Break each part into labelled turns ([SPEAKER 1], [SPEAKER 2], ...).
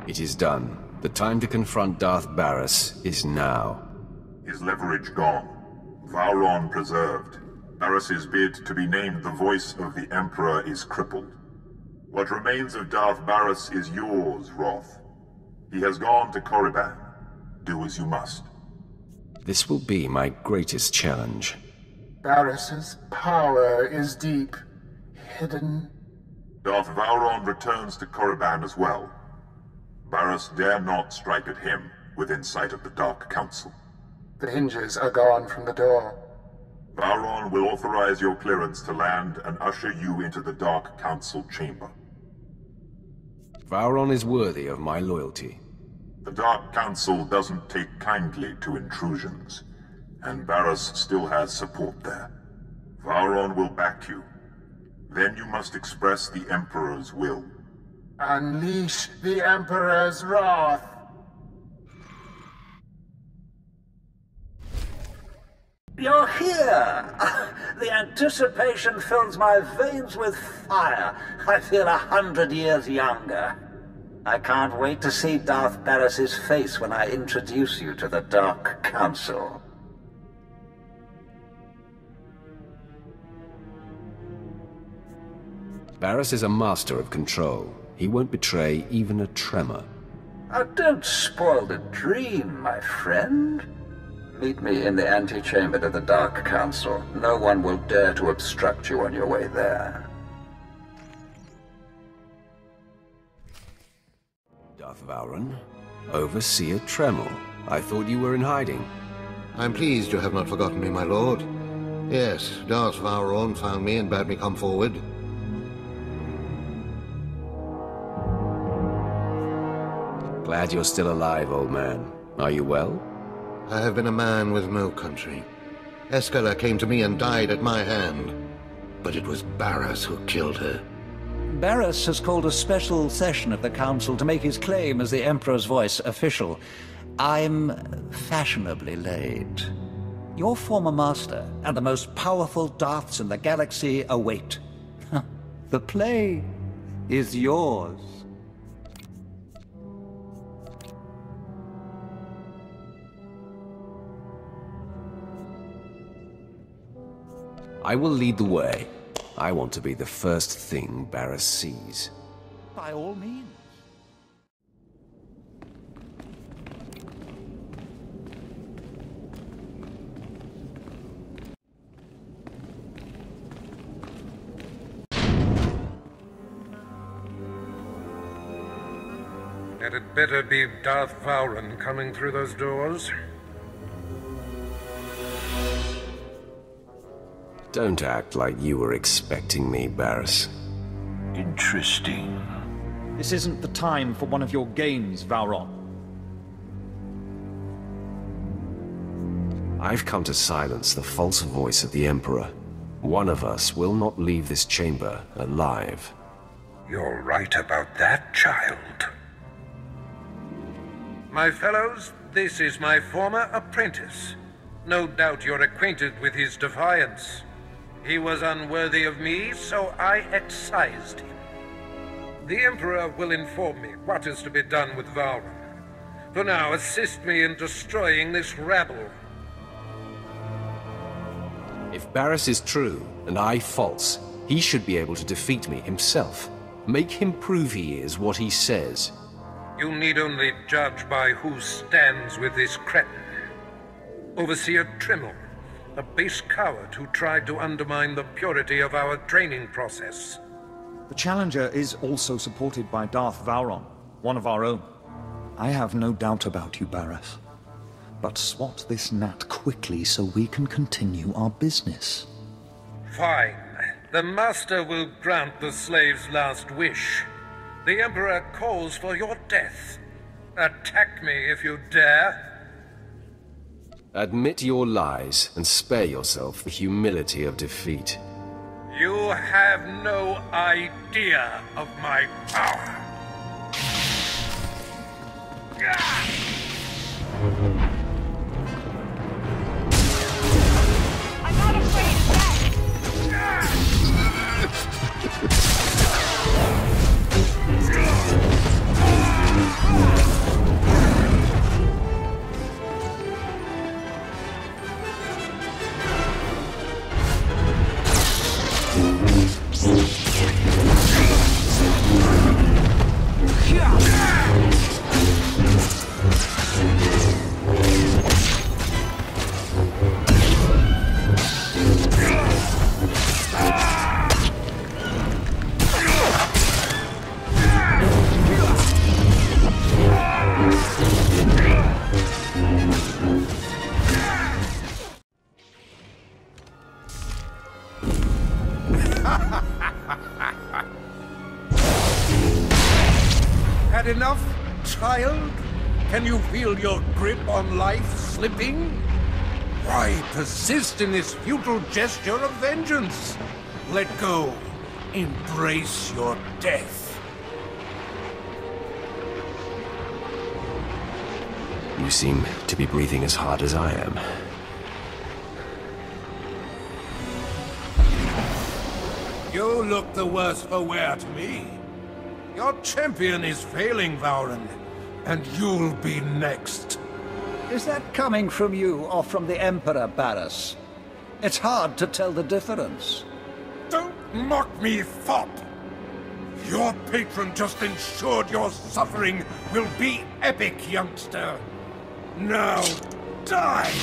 [SPEAKER 1] It is done. The time to confront Darth Baras is now.
[SPEAKER 2] His leverage gone. Vowron preserved. Baras's bid to be named the voice of the Emperor is crippled. What remains of Darth Baras is yours, Roth. He has gone to Korriban. Do as you must.
[SPEAKER 1] This will be my greatest challenge.
[SPEAKER 3] Baras's power is deep, hidden.
[SPEAKER 2] Darth Vowron returns to Korriban as well. Baras dare not strike at him within sight of the Dark Council.
[SPEAKER 3] The hinges are gone from the door.
[SPEAKER 2] Vowron will authorize your clearance to land and usher you into the Dark Council chamber.
[SPEAKER 1] Vowron is worthy of my loyalty.
[SPEAKER 2] The Dark Council doesn't take kindly to intrusions, and Baras still has support there. Vowron will back you. Then you must express the Emperor's will.
[SPEAKER 3] Unleash the Emperor's wrath!
[SPEAKER 4] You're here! The anticipation fills my veins with fire. I feel 100 years younger. I can't wait to see Darth Baras's face when I introduce you to the Dark Council.
[SPEAKER 1] Baras is a master of control. He won't betray even a tremor.
[SPEAKER 4] Oh, don't spoil the dream, my friend. Meet me in the antechamber to the Dark Council. No one will dare to obstruct you on your way there.
[SPEAKER 1] Darth Vowron, Overseer Tremel. I thought you were in hiding.
[SPEAKER 5] I'm pleased you have not forgotten me, my lord. Yes, Darth Vowron found me and bade me come forward.
[SPEAKER 1] Glad you're still alive, old man. Are you well?
[SPEAKER 5] I have been a man with no country. Escala came to me and died at my hand. But it was Baras who killed her.
[SPEAKER 6] Baras has called a special session of the Council to make his claim as the Emperor's voice official. I'm fashionably late. Your former master and the most powerful Darths in the galaxy await. The play is yours.
[SPEAKER 1] I will lead the way. I want to be the first thing Baras sees.
[SPEAKER 6] By all means.
[SPEAKER 7] Had it better be Darth Vowron coming through those doors?
[SPEAKER 1] Don't act like you were expecting me, Baras.
[SPEAKER 7] Interesting.
[SPEAKER 8] This isn't the time for one of your games, Vowron.
[SPEAKER 1] I've come to silence the false voice of the Emperor. One of us will not leave this chamber alive.
[SPEAKER 7] You're right about that, child. My fellows, this is my former apprentice. No doubt you're acquainted with his defiance. He was unworthy of me, so I excised him. The Emperor will inform me what is to be done with Vowron. For now, assist me in destroying this rabble.
[SPEAKER 1] If Baras is true, and I false, he should be able to defeat me himself. Make him prove he is what he says.
[SPEAKER 7] You need only judge by who stands with this cretin. Overseer Tremel, a base coward who tried to undermine the purity of our training process.
[SPEAKER 8] The Challenger is also supported by Darth Vowron, one of our own. I have no doubt about you, Baras. But swat this gnat quickly so we can continue our business.
[SPEAKER 7] Fine. The Master will grant the slave's last wish. The Emperor calls for your death. Attack me if you dare.
[SPEAKER 1] Admit your lies and spare yourself the humility of defeat.
[SPEAKER 7] You have no idea of my power.
[SPEAKER 9] I'm not afraid of that!
[SPEAKER 7] had enough, child? Can you feel your grip on life slipping? Why persist in this futile gesture of vengeance? Let go. Embrace your death.
[SPEAKER 1] You seem to be breathing as hard as I am.
[SPEAKER 7] You look the worse for wear to me. Your champion is failing, Vauren, and you'll be next.
[SPEAKER 6] Is that coming from you or from the Emperor, Baras? It's hard to tell the difference.
[SPEAKER 7] Don't mock me, fop! Your patron just ensured your suffering will be epic, youngster. Now, die!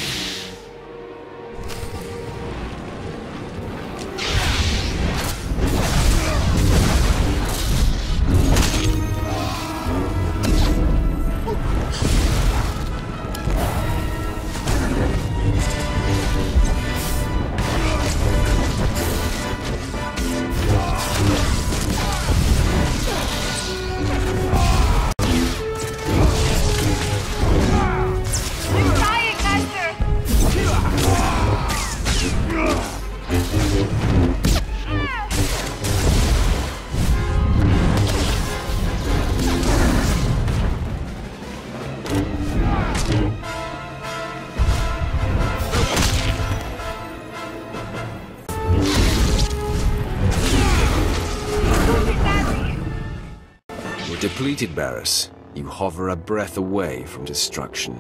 [SPEAKER 1] Depleted, Baras. You hover a breath away from destruction.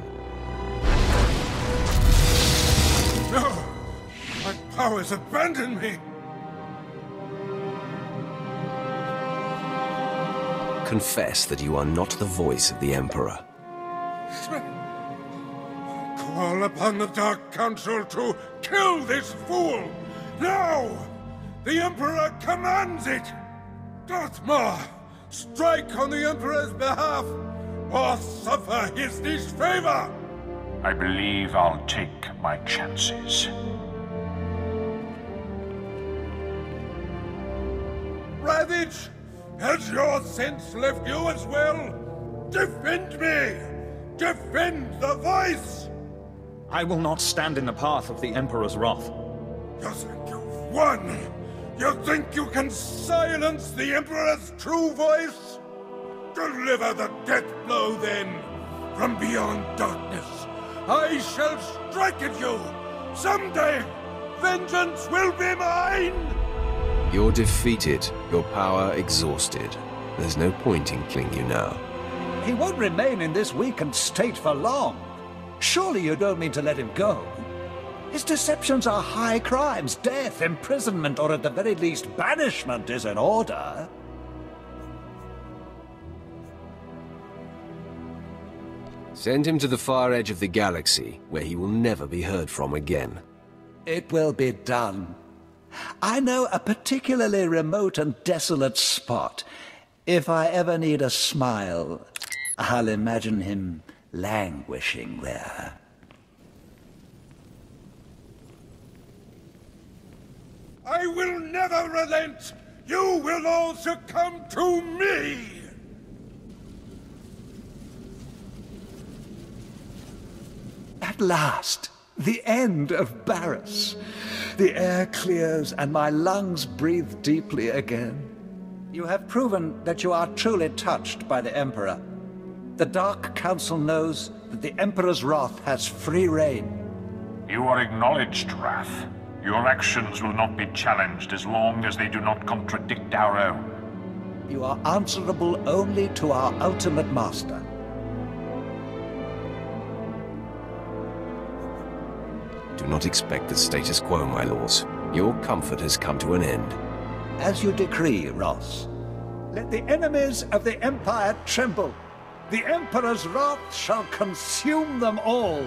[SPEAKER 7] No! My powers abandon me!
[SPEAKER 1] Confess that you are not the voice of the Emperor.
[SPEAKER 7] Call upon the Dark Council to kill this fool! Now! The Emperor commands it! Darthmar! Strike on the Emperor's behalf, or suffer his disfavor!
[SPEAKER 10] I believe I'll take my chances.
[SPEAKER 7] Ravage! Has your sense left you as well? Defend me! Defend the voice!
[SPEAKER 8] I will not stand in the path of the Emperor's wrath.
[SPEAKER 7] You think you've won? You think you can silence the Emperor's true voice? Deliver the death blow, then! From beyond darkness, I shall strike at you! Someday, vengeance will be mine!
[SPEAKER 1] You're defeated, your power exhausted. There's no point in killing you now.
[SPEAKER 6] He won't remain in this weakened state for long. Surely you don't mean to let him go? His deceptions are high crimes. Death, imprisonment, or at the very least banishment is in order.
[SPEAKER 1] Send him to the far edge of the galaxy, where he will never be heard from again.
[SPEAKER 6] It will be done. I know a particularly remote and desolate spot. If I ever need a smile, I'll imagine him languishing there.
[SPEAKER 7] I will never relent! You will all succumb to me!
[SPEAKER 6] At last, the end of Baras. The air clears and my lungs breathe deeply again. You have proven that you are truly touched by the Emperor. The Dark Council knows that the Emperor's wrath has free reign.
[SPEAKER 10] You are acknowledged, Wrath. Your actions will not be challenged as long as they do not contradict our own.
[SPEAKER 6] You are answerable only to our ultimate master.
[SPEAKER 1] Do not expect the status quo, my lords. Your comfort has come to an end.
[SPEAKER 6] As you decree, Ross. Let the enemies of the Empire tremble. The Emperor's wrath shall consume them all.